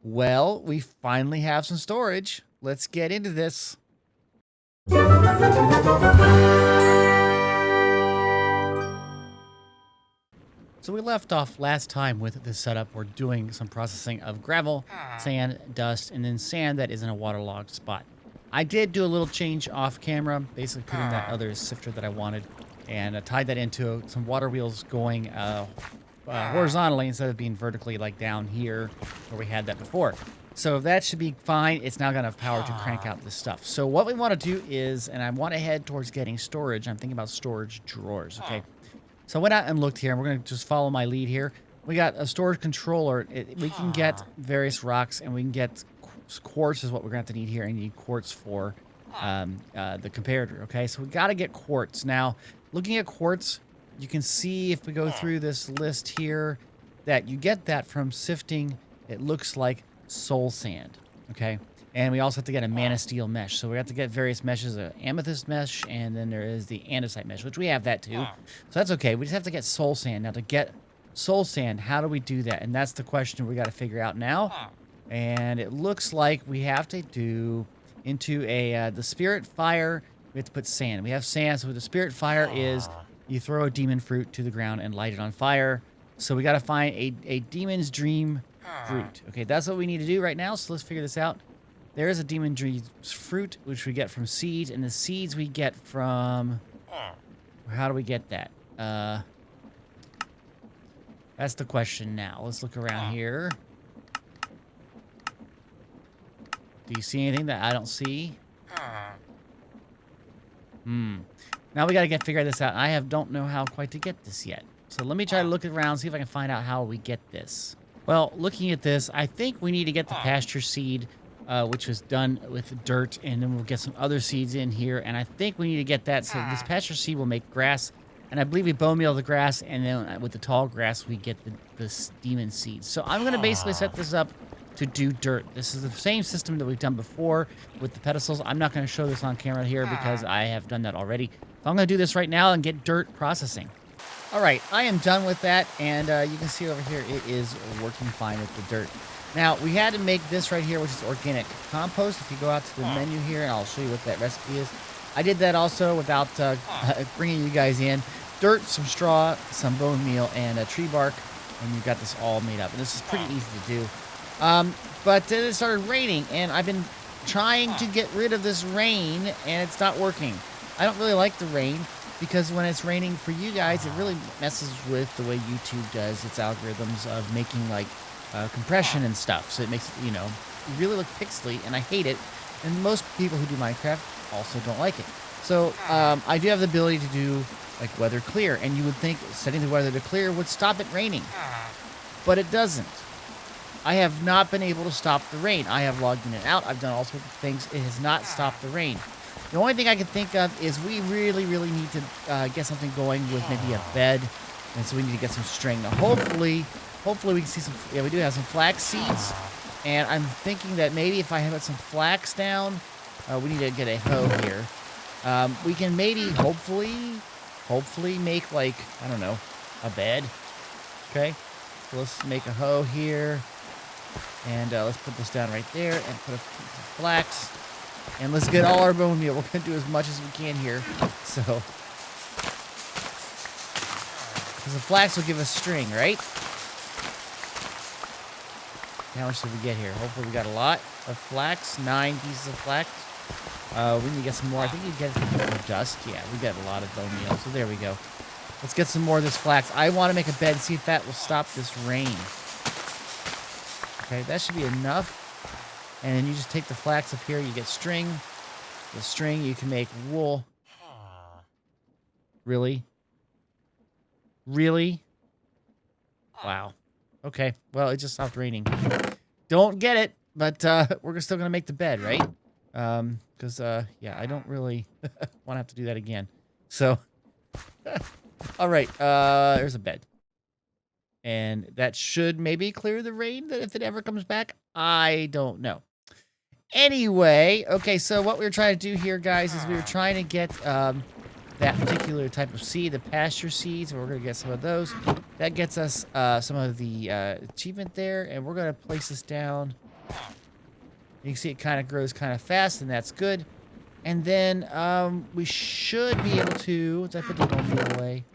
Well, we finally have some storage. Let's get into this. So we left off last time with this setup. We're doing some processing of gravel, sand, dust, and then sand that is in a waterlogged spot. I did do a little change off camera, basically put in that other sifter that I wanted and tied that into some water wheels going horizontally instead of being vertically like down here where we had that before. So that should be fine. It's now going to have power to crank out this stuff. So what we want to do is, and I want to head towards getting storage. I'm thinking about storage drawers, okay? So I went out and looked here, and we're going to just follow my lead here. We got a storage controller. We can get various rocks, and we can get quartz is what we're going to have to need here. I need quartz for the comparator, okay? So we got to get quartz. Now, looking at quartz, you can see if we go through this list here that you get that from sifting, it looks like soul sand, okay? And we also have to get a manasteel mesh. So we have to get various meshes, an amethyst mesh, and then there is the andesite mesh, which we have that too. So that's okay. We just have to get soul sand. Now to get soul sand, how do we do that? And that's the question we got to figure out now. And it looks like we have to do into the spirit fire. We have to put sand. We have sand. So the spirit fire is you throw a demon fruit to the ground and light it on fire. So we got to find a demon's dream fruit. Okay, that's what we need to do right now. So let's figure this out. There is a demon dream fruit, which we get from seeds, and the seeds we get from... How do we get that? That's the question now. Let's look around here. Do you see anything that I don't see? Now we got to figure this out. Don't know how quite to get this yet. So let me try to look around, see if I can find out how we get this. Well, looking at this, I think we need to get the pasture seed, which was done with dirt, and then we'll get some other seeds in here, and I think we need to get that. So this pasture seed will make grass, and I believe we bone meal the grass, and then with the tall grass, we get the demon seeds. So I'm going to basically set this up to do dirt. This is the same system that we've done before with the pedestals. I'm not going to show this on camera here because I have done that already. So I'm going to do this right now and get dirt processing. All right, I am done with that, and you can see over here it is working fine with the dirt. Now, we had to make this right here, which is organic compost. If you go out to the menu here, and I'll show you what that recipe is. I did that also without bringing you guys in. Dirt, some straw, some bone meal, and a tree bark, and you've got this all made up. And this is pretty easy to do. But then it started raining, and I've been trying to get rid of this rain, and it's not working. I don't really like the rain, because when it's raining for you guys, it really messes with the way YouTube does its algorithms of making, like, compression and stuff. So it makes it, really look pixely, and I hate it. And most people who do Minecraft also don't like it. So I do have the ability to do, like, weather clear. And you would think setting the weather to clear would stop it raining. But it doesn't. I have not been able to stop the rain. I have logged in and out. I've done all sorts of things. It has not stopped the rain. The only thing I can think of is we really, really need to get something going with maybe a bed. And so we need to get some string. Now, hopefully we can see some... Yeah, we do have some flax seeds. And I'm thinking that maybe if I have some flax down... we need to get a hoe here. We can maybe, hopefully make, like, I don't know, a bed. Okay? So let's make a hoe here. And let's put this down right there and put a flax. And let's get all our bone meal. We're going to do as much as we can here. So, because the flax will give us string, right? How much did we get here? Hopefully we got a lot of flax. 9 pieces of flax. We need to get some more. I think you get it from dust. Yeah, we got a lot of bone meal. So there we go. Let's get some more of this flax. I want to make a bed and see if that will stop this rain. Okay, that should be enough. And then you just take the flax up here. You get string. The string, you can make wool. Really? Really? Wow. Okay. Well, it just stopped raining. Don't get it, but we're still going to make the bed, right? Because, yeah, I don't really want to have to do that again. So, all right. There's a bed. And that should maybe clear the rain if it ever comes back. I don't know. Anyway, okay, so what we were trying to do here, guys, is we were trying to get that particular type of seed, the pasture seeds, and we're going to get some of those. That gets us some of the achievement there, and we're going to place this down You can see it kind of grows kind of fast, and that's good. And then we should be able to... Did I put the bone meal away?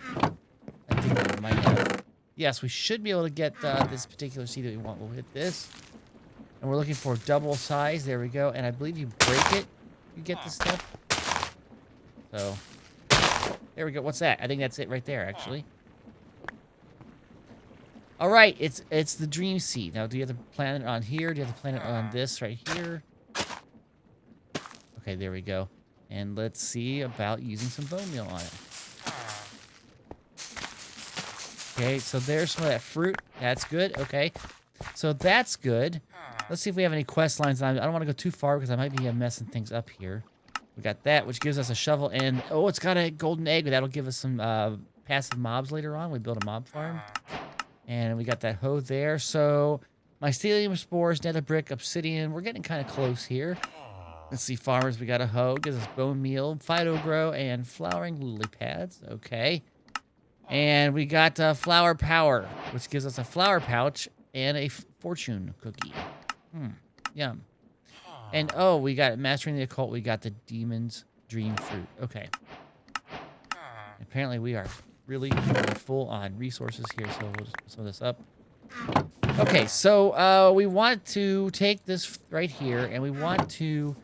I think I might have. Yes, we should be able to get this particular seed that we want. We'll hit this. And we're looking for double size. There we go. And I believe you break it. You get this stuff. So, there we go. What's that? I think that's it right there, actually. All right, it's the dream seed. Now, do you have to plant it on here? Do you have to plant it on this right here? Okay, there we go. And let's see about using some bone meal on it. Okay, so there's some of that fruit. That's good. Okay, so that's good. Let's see if we have any quest lines. I don't want to go too far because I might be messing things up here. We got that, which gives us a shovel. And, oh, it's got a golden egg. That'll give us some passive mobs later on. We build a mob farm. And we got that hoe there. So, mycelium spores, nether brick, obsidian. We're getting kind of close here. Let's see, farmers. We got a hoe. Gives us bone meal, phyto grow, and flowering lily pads. Okay. And we got flower power, which gives us a flower pouch and a fortune cookie. Yum. And, oh, we got mastering the occult. We got the demon's dream fruit. Okay. Apparently, we are really full on resources here, so we'll just put some of this up. Okay, so we want to take this right here, and we want to,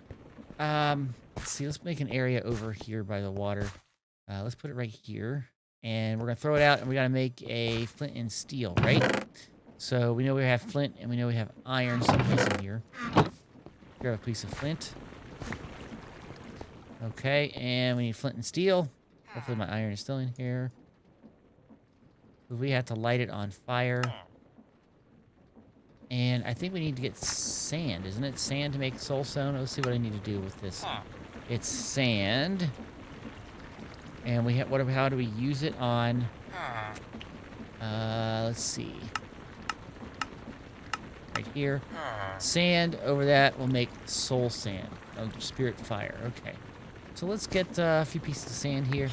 let's see, let's make an area over here by the water. Let's put it right here, and we're going to throw it out, and we got to make a flint and steel, right? So we know we have flint, and we know we have iron someplace in here. Grab a piece of flint. Okay, and we need flint and steel. Hopefully my iron is still in here. We have to light it on fire. And I think we need to get sand, isn't it? Sand to make soul stone. Let's see what I need to do with this. It's sand. And we have how do we use it on let's see. Right here. Sand over that will make soul sand. Oh, spirit fire. Okay. So let's get a few pieces of sand here.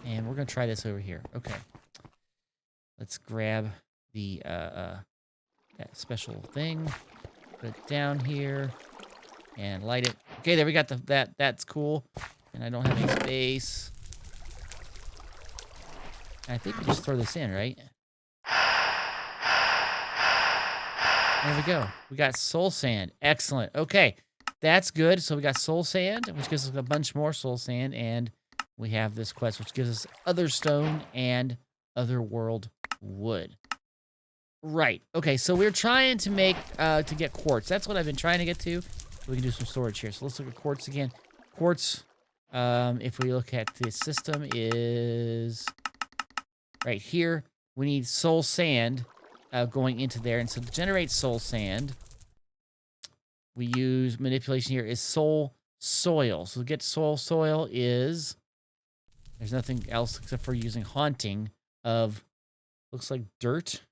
And we're going to try this over here. Okay. Let's grab the that special thing. Put it down here. And light it. Okay, there we got that's cool. And I don't have any space. I think we just throw this in, right? There we go. We got soul sand. Excellent. Okay. That's good. So we got soul sand, which gives us a bunch more soul sand, and we have this quest, which gives us other stone and other world wood. Right. Okay, so we're trying to make, to get quartz. That's what I've been trying to get to. We can do some storage here. So let's look at quartz again. Quartz, if we look at the system, is right here. We need soul sand going into there. And so to generate soul sand, we use manipulation here is soul soil. So to get soul soil is... There's nothing else except for using haunting of, looks like dirt.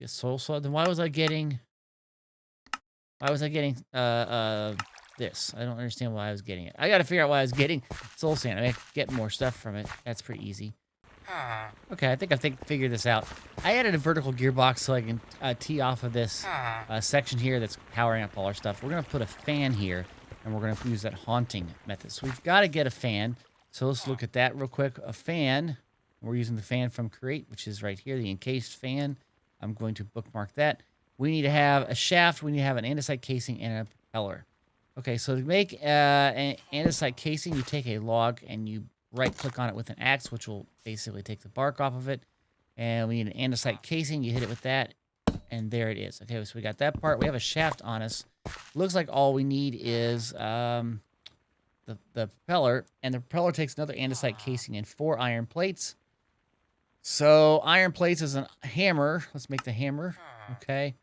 Yes, soul soil. Then why was I getting this? I don't understand why I was getting it. I got to figure out why I was getting soul sand. I mean, I could get more stuff from it. That's pretty easy. Okay, I think I figured this out. I added a vertical gearbox so I can tee off of this section here that's powering up all our stuff. We're going to put a fan here, and we're going to use that haunting method. So we've got to get a fan. So let's look at that real quick. A fan. We're using the fan from Create, which is right here, the encased fan. I'm going to bookmark that. We need to have a shaft. We need to have an andesite casing and a propeller. Okay, so to make an andesite casing, you take a log and you right-click on it with an axe, which will basically take the bark off of it. And we need an andesite casing. You hit it with that, and there it is. Okay, so we got that part. We have a shaft on us. Looks like all we need is... the propeller, and the propeller takes another andesite casing and 4 iron plates. So iron plates is a hammer. Let's make the hammer. Okay.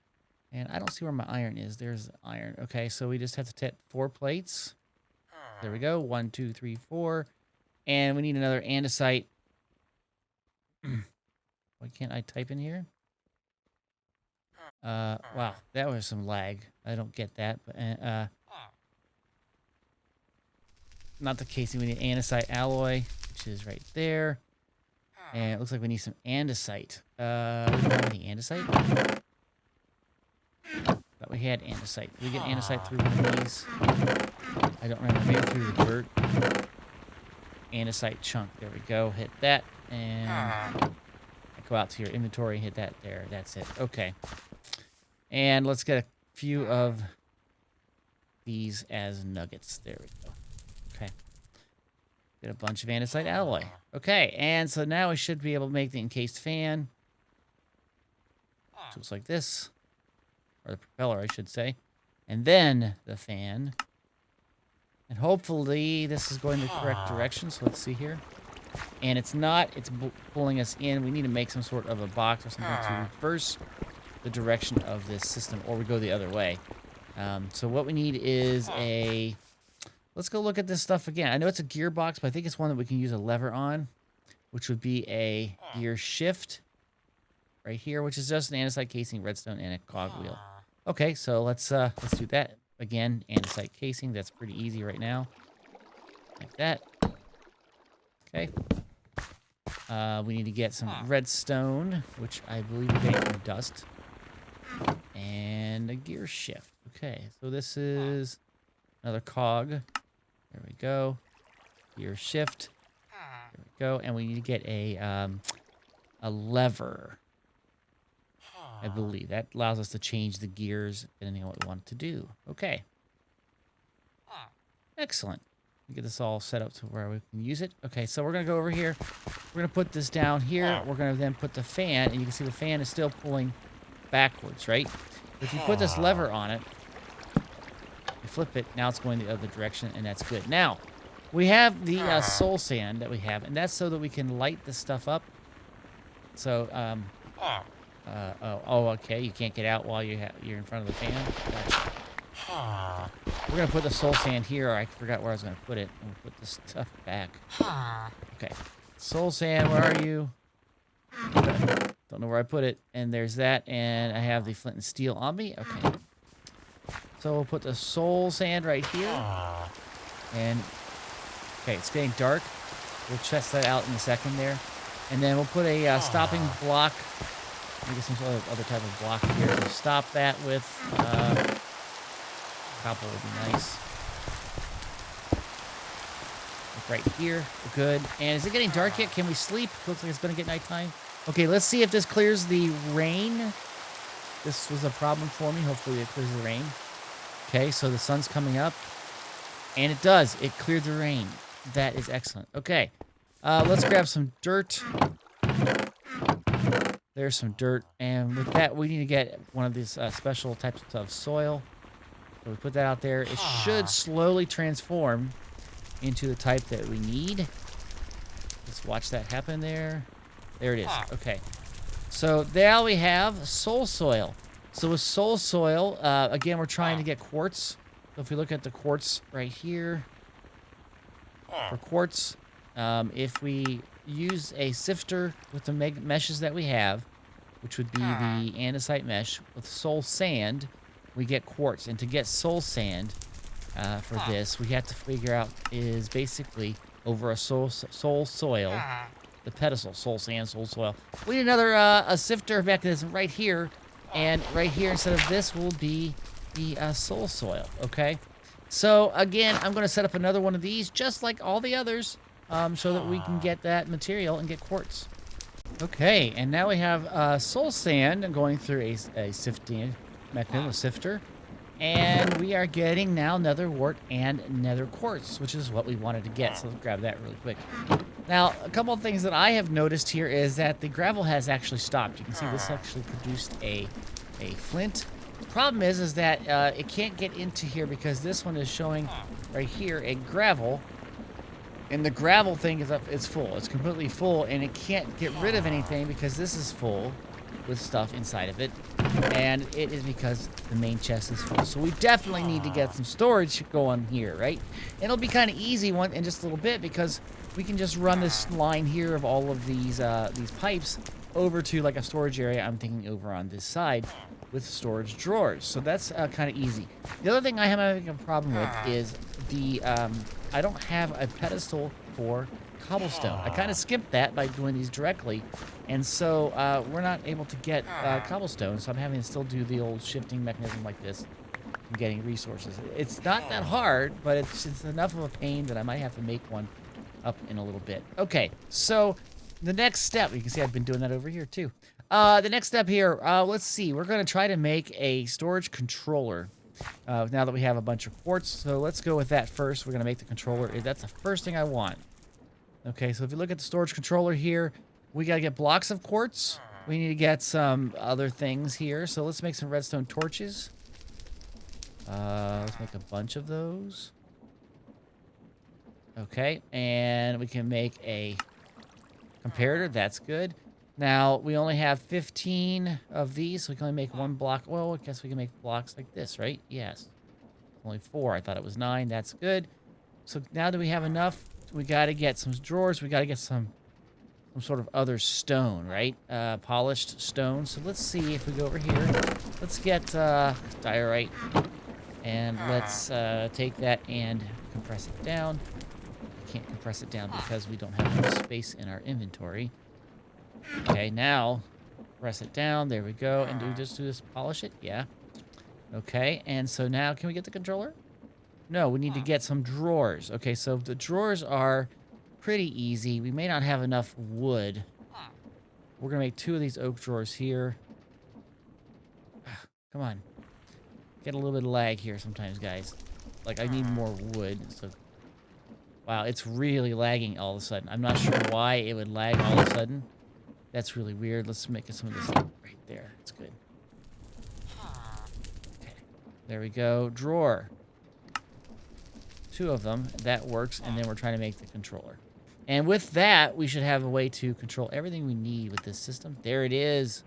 And I don't see where my iron is. There's the iron. Okay, so we just have to take 4 plates. There we go. 1, 2, 3, 4. And we need another andesite. Why can't I type in here? Wow, that was some lag. I don't get that, but not the casing. We need andesite alloy, which is right there. And it looks like we need some andesite. We don't have any andesite. had andesite. Did we get andesite through one of these? I don't remember. Maybe through the dirt. Andesite chunk. There we go. Hit that. And go out to your inventory and hit that there. That's it. Okay. And let's get a few of these as nuggets. There we go. Okay. Get a bunch of andesite alloy. Okay. And so now we should be able to make the encased fan. So it's like this. Or the propeller, I should say. And then the fan. And hopefully this is going the correct direction. So let's see here. And it's not. It's pulling us in. We need to make some sort of a box or something to reverse the direction of this system. Or we go the other way. So what we need is a... Let's go look at this stuff again. I know it's a gearbox, but I think it's one that we can use a lever on. Which would be a gear shift. Right here, which is just an andesite casing, redstone, and a cogwheel. Okay, so let's do that. Again, andesite casing. That's pretty easy right now. Like that. Okay. We need to get some redstone, which I believe we're getting from dust. And a gear shift. Okay, so this is another cog. There we go. Gear shift. There we go. And we need to get a lever. I believe that allows us to change the gears depending on what we want to do. Okay. Excellent. Get this all set up to where we can use it. Okay, so we're going to go over here. We're going to put this down here. We're going to then put the fan, and you can see the fan is still pulling backwards, right? If you put this lever on it, you flip it, now it's going the other direction, and that's good. Now, we have the soul sand that we have, and that's so that we can light this stuff up. So, okay, you can't get out while you're in front of the fan. Gotcha. We're going to put the soul sand here. I forgot where I was going to put it. I'm going to put this stuff back. Okay. Soul sand, where are you? Don't know where I put it. And there's that. And I have the flint and steel on me. Okay. So we'll put the soul sand right here. And, okay, it's getting dark. We'll test that out in a second there. And then we'll put a stopping block. Maybe some sort of other type of block here to stop that with. Copper would be nice. Like right here. We're good. And is it getting dark yet? Can we sleep? Looks like it's going to get nighttime. Okay, let's see if this clears the rain. This was a problem for me. Hopefully it clears the rain. Okay, so the sun's coming up. And it does. It cleared the rain. That is excellent. Okay. Let's grab some dirt. There's some dirt. And with that, we need to get one of these special types of soil. So we put that out there. It should slowly transform into the type that we need. Let's watch that happen there. There it is. Okay. So now we have soul soil. So with soul soil, again, we're trying to get quartz. So if we look at the quartz right here, for quartz, if we use a sifter with the meshes that we have, which would be the andesite mesh with soul sand, we get quartz. And to get soul sand for this, we have to figure out is basically over a soul soil, the pedestal, soul sand, soul soil. We need another a sifter mechanism right here. And right here, instead of this, will be the soul soil, okay? So, again, I'm going to set up another one of these, just like all the others, so that we can get that material and get quartz. Okay, and now we have soul sand going through a sifting mechanism, a sifter. And we are getting now nether wart and nether quartz, which is what we wanted to get. So let's grab that really quick. Now, a couple of things that I have noticed here is that the gravel has actually stopped. You can see this actually produced a flint. The problem is that it can't get into here because this one is showing right here a gravel. And the gravel thing is up, it's full. It's completely full, and it can't get rid of anything because this is full with stuff inside of it. And it is because the main chest is full. So we definitely need to get some storage going here, right? And it'll be kind of easy in just a little bit because we can just run this line here of all of these pipes over to like a storage area. I'm thinking over on this side with storage drawers. So that's kind of easy. The other thing I have a problem with is the I don't have a pedestal for cobblestone. I kind of skipped that by doing these directly. And so we're not able to get cobblestone. So I'm having to still do the old shifting mechanism like this and getting resources. It's not that hard, but it's enough of a pain that I might have to make one up in a little bit. Okay, so the next step, you can see I've been doing that over here too. The next step here, let's see. We're going to try to make a storage controller. Now that we have a bunch of quartz, so let's go with that first. We're going to make the controller. That's the first thing I want. Okay, so if you look at the storage controller here, we got to get blocks of quartz. We need to get some other things here. So let's make some redstone torches. Let's make a bunch of those. Okay, and we can make a comparator. That's good. Now, we only have 15 of these, so we can only make one block. Well, I guess we can make blocks like this, right? Yes. Only 4. I thought it was 9. That's good. So now that we have enough, we got to get some drawers. We got to get some sort of other stone, right? Polished stone. So let's see if we go over here. Let's get diorite, and let's take that and compress it down. We can't compress it down because we don't have enough space in our inventory. Okay, now press it down. There we go. And do we just do this? Polish it? Yeah. Okay, and so now can we get the controller? No, we need to get some drawers. Okay, so the drawers are pretty easy. We may not have enough wood. We're going to make 2 of these oak drawers here. Come on. Get a little bit of lag here sometimes, guys. Like, I need more wood. So, wow, it's really lagging all of a sudden. I'm not sure why it would lag all of a sudden. That's really weird. Let's make some of this right there. It's good. Okay. There we go. Drawer. 2 of them. That works. And then we're trying to make the controller. And with that, we should have a way to control everything we need with this system. There it is.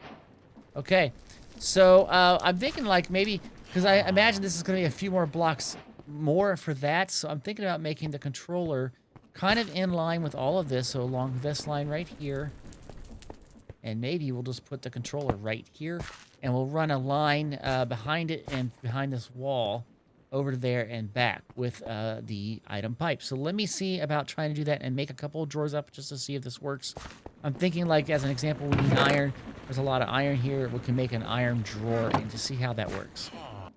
Okay. So I'm thinking like maybe, because I imagine this is going to be a few more blocks more for that. So I'm thinking about making the controller kind of in line with all of this. So along this line right here. And maybe we'll just put the controller right here. And we'll run a line behind it and behind this wall over to there and back with the item pipe. So let me see about trying to do that and make a couple of drawers up just to see if this works. I'm thinking like as an example, we need iron. There's a lot of iron here. We can make an iron drawer and just see how that works.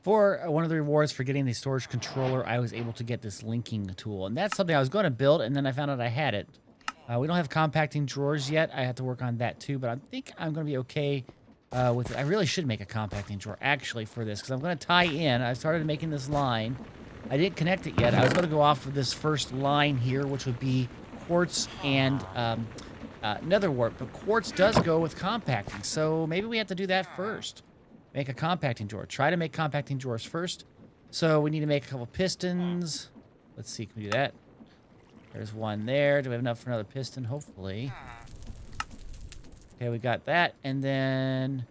For one of the rewards for getting the storage controller, I was able to get this linking tool. And that's something I was going to build, and then I found out I had it. We don't have compacting drawers yet. I have to work on that too, but I think I'm going to be okay with it. I really should make a compacting drawer actually for this because I'm going to tie in. I started making this line. I didn't connect it yet. I was going to go off of this first line here, which would be quartz and nether wart, but quartz does go with compacting, so maybe we have to do that first. Make a compacting drawer. Try to make compacting drawers first. So we need to make a couple pistons. Let's see, can we do that? There's one there. Do we have enough for another piston? Hopefully. Okay, we got that. And then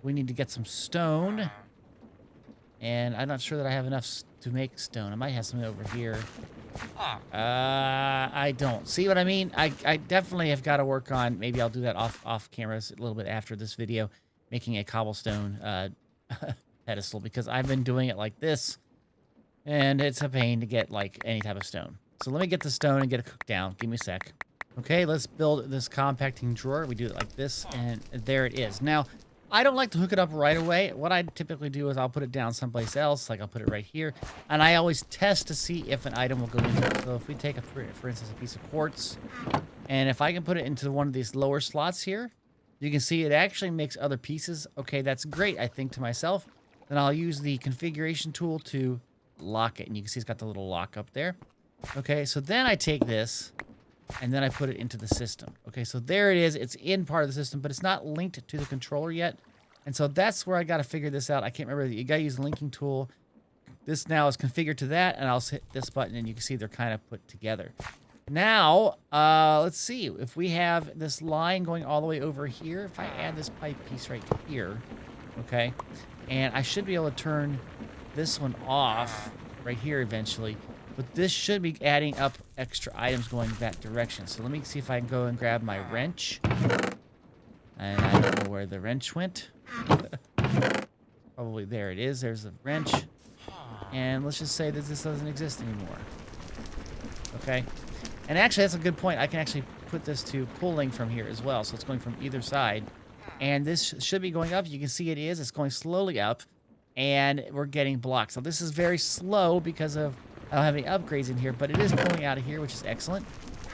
we need to get some stone. And I'm not sure that I have enough to make stone. I might have something over here. I don't. See what I mean? I definitely have got to work on, maybe I'll do that off cameras a little bit after this video, making a cobblestone pedestal, because I've been doing it like this. And it's a pain to get like any type of stone. So let me get the stone and get it cooked down. Give me a sec. Okay, let's build this compacting drawer. We do it like this, and there it is. Now, I don't like to hook it up right away. What I typically do is I'll put it down someplace else, like I'll put it right here, and I always test to see if an item will go into it. So if we take, for instance, a piece of quartz, and if I can put it into one of these lower slots here, you can see it actually makes other pieces. Okay, that's great, I think to myself. Then I'll use the configuration tool to lock it, and you can see it's got the little lock up there. Okay, so then I take this, and then I put it into the system. Okay, so there it is. It's in part of the system, but it's not linked to the controller yet. And so that's where I got to figure this out. I can't remember. You got to use the linking tool. This now is configured to that, and I'll hit this button, and you can see they're kind of put together. Now, let's see. If we have this line going all the way over here, if I add this pipe piece right here, okay, and I should be able to turn this one off right here eventually. But this should be adding up extra items going that direction. So let me see if I can go and grab my wrench. And I don't know where the wrench went. Probably there it is. There's the wrench. And let's just say that this doesn't exist anymore. Okay. And actually, that's a good point. I can actually put this to pulling from here as well. So it's going from either side. And this should be going up. You can see it is. It's going slowly up. And we're getting blocks. So this is very slow because of I don't have any upgrades in here. But it is pulling out of here, which is excellent.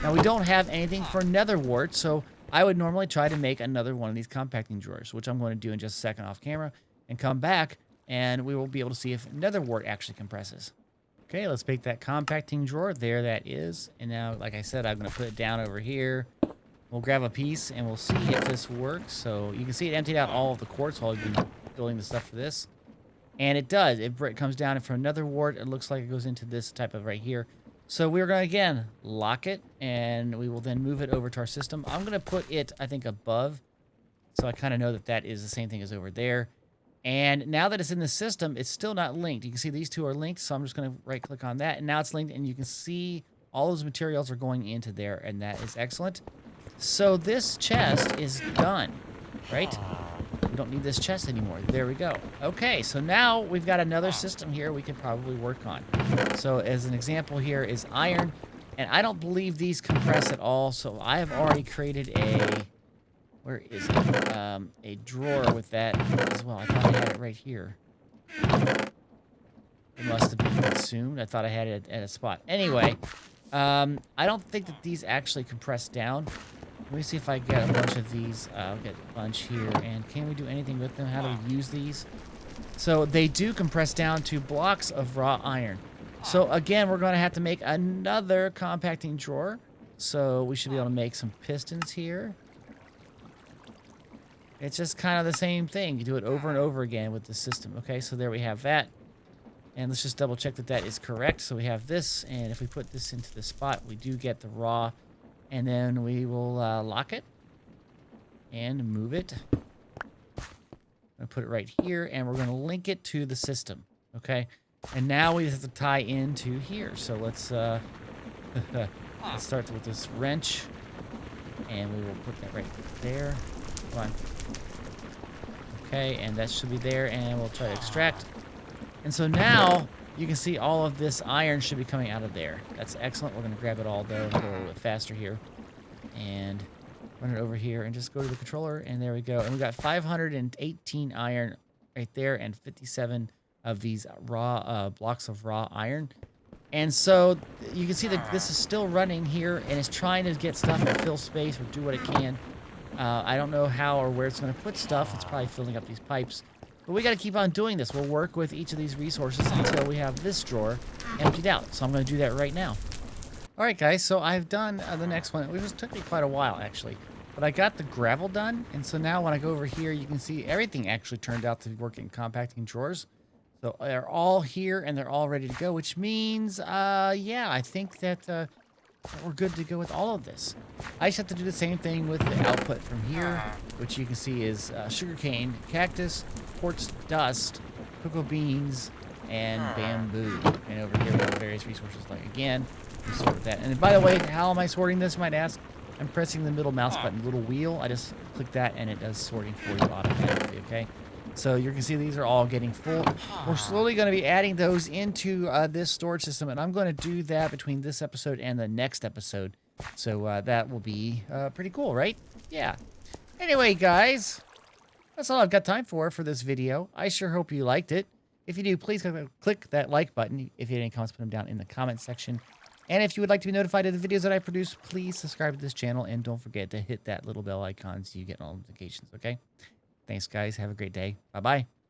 Now, we don't have anything for nether wart. So I would normally try to make another one of these compacting drawers, which I'm going to do in just a second off camera. And come back. And we will be able to see if nether wart actually compresses. Okay, let's make that compacting drawer. There that is. And now, like I said, I'm going to put it down over here. We'll grab a piece and we'll see if this works. So you can see it emptied out all of the quartz while we've been building the stuff for this. And it does. It comes down from another wart. It looks like it goes into this type of right here. So we're going to, again, lock it. And we will then move it over to our system. I'm going to put it, I think, above. So I kind of know that that is the same thing as over there. And now that it's in the system, it's still not linked. You can see these two are linked, so I'm just going to right-click on that. And now it's linked, and you can see all those materials are going into there, and that is excellent. So this chest is done, right? We don't need this chest anymore. There we go. Okay, so now we've got another system here we can probably work on. So as an example here is iron, and I don't believe these compress at all, so I have already created a... Where is it? A drawer with that as well. I thought I had it right here. It must have been consumed. I thought I had it at a spot. Anyway, I don't think that these actually compress down. Let me see if I get a bunch of these. I'll get a bunch here. And can we do anything with them? How do we use these? So they do compress down to blocks of raw iron. So again, we're going to have to make another compacting drawer. So we should be able to make some pistons here. It's just kind of the same thing. You do it over and over again with the system. Okay, so there we have that. And let's just double check that that is correct. So we have this, and if we put this into the spot, we do get the raw. And then we will lock it and move it. I'm going to put it right here, and we're going to link it to the system. Okay, and now we have to tie into here. So let's let's start with this wrench, and we will put that right there. Come on. Okay, and that should be there, and we'll try to extract. And so now you can see all of this iron should be coming out of there. That's excellent. We're going to grab it all, though, and go a little bit faster here. And run it over here and just go to the controller, and there we go. And we got 518 iron right there and 57 of these raw blocks of raw iron. And so you can see that this is still running here, and it's trying to get stuff and fill space or do what it can. I don't know how or where it's going to put stuff. It's probably filling up these pipes. But we got to keep on doing this. We'll work with each of these resources until we have this drawer emptied out. So I'm going to do that right now. All right, guys. So I've done the next one. It took me quite a while, actually. But I got the gravel done. And so now when I go over here, you can see everything actually turned out to work in compacting drawers. So they're all here, and they're all ready to go, which means, yeah, I think that... we're good to go with all of this. I just have to do the same thing with the output from here, which you can see is sugarcane, cactus, quartz dust, cocoa beans, and bamboo. And over here we have various resources like, again, we sort that. And by the way, how am I sorting this, you might ask? I'm pressing the middle mouse button, the little wheel. I just click that, and it does sorting for you automatically, okay? So you can see these are all getting full. We're slowly going to be adding those into this storage system, and I'm going to do that between this episode and the next episode. So that will be pretty cool, right? Yeah. Anyway, guys, that's all I've got time for this video. I sure hope you liked it. If you do, please click that like button. If you have any comments, put them down in the comment section. And if you would like to be notified of the videos that I produce, please subscribe to this channel, and don't forget to hit that little bell icon so you get all notifications, okay? Thanks, guys. Have a great day. Bye-bye.